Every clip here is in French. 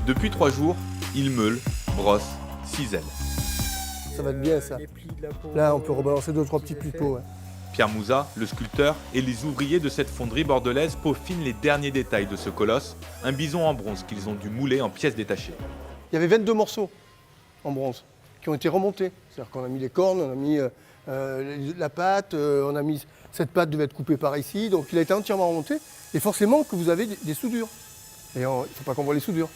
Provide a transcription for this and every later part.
Depuis 3 jours, il meule, brosse, cisèle. Ça va être bien ça. Là, on peut rebalancer 2-3 petits pipeaux. Ouais. Pierre Mouzat, le sculpteur, et les ouvriers de cette fonderie bordelaise peaufinent les derniers détails de ce colosse, un bison en bronze qu'ils ont dû mouler en pièces détachées. Il y avait 22 morceaux en bronze qui ont été remontés. C'est-à-dire qu'on a mis les cornes, on a mis la patte, on a mis... Cette patte devait être coupée par ici, donc il a été entièrement remonté. Et forcément que vous avez des soudures. Et il ne faut pas qu'on voit les soudures.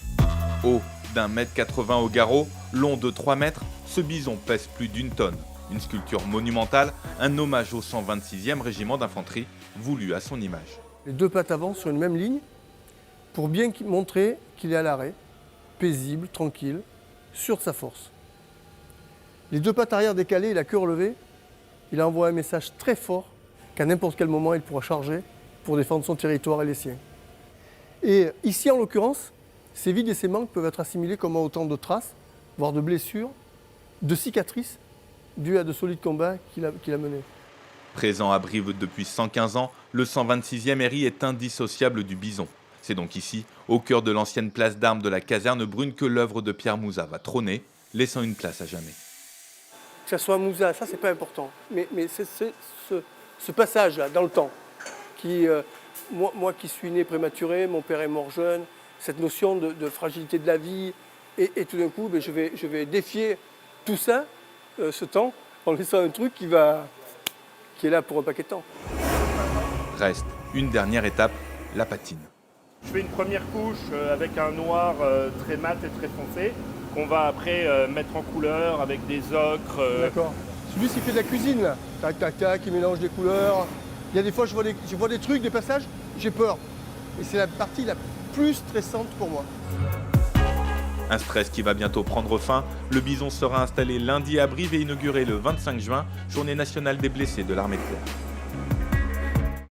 Haut d'1,80 m au garrot, long de 3 mètres, ce bison pèse plus d'1 tonne. Une sculpture monumentale, un hommage au 126e régiment d'infanterie, voulu à son image. Les deux pattes avant sur une même ligne, pour bien montrer qu'il est à l'arrêt, paisible, tranquille, sûr de sa force. Les deux pattes arrière décalées et la queue relevée, il envoie un message très fort qu'à n'importe quel moment il pourra charger pour défendre son territoire et les siens. Et ici en l'occurrence, ces vides et ces manques peuvent être assimilés comme autant de traces, voire de blessures, de cicatrices dues à de solides combats qu'il a menés. Présent à Brive depuis 115 ans, le 126e RI est indissociable du bison. C'est donc ici, au cœur de l'ancienne place d'armes de la caserne Brune, que l'œuvre de Pierre Mouzat va trôner, laissant une place à jamais. Que ça soit Mouzat, ça c'est pas important, mais c'est ce passage-là dans le temps, qui, moi qui suis né prématuré, mon père est mort jeune, cette notion de fragilité de la vie, et tout d'un coup, je vais défier tout ça, ce temps, en laissant un truc qui est là pour un paquet de temps. Reste une dernière étape, la patine. Je fais une première couche avec un noir très mat et très foncé, qu'on va après mettre en couleur avec des ocres. D'accord. Celui qui fait de la cuisine, là. Tac, tac, tac, il mélange des couleurs. Il y a des fois, je vois des trucs, des passages, j'ai peur. Et c'est la partie la plus stressante pour moi. Un stress qui va bientôt prendre fin. Le bison sera installé lundi à Brive et inauguré le 25 juin, journée nationale des blessés de l'armée de terre.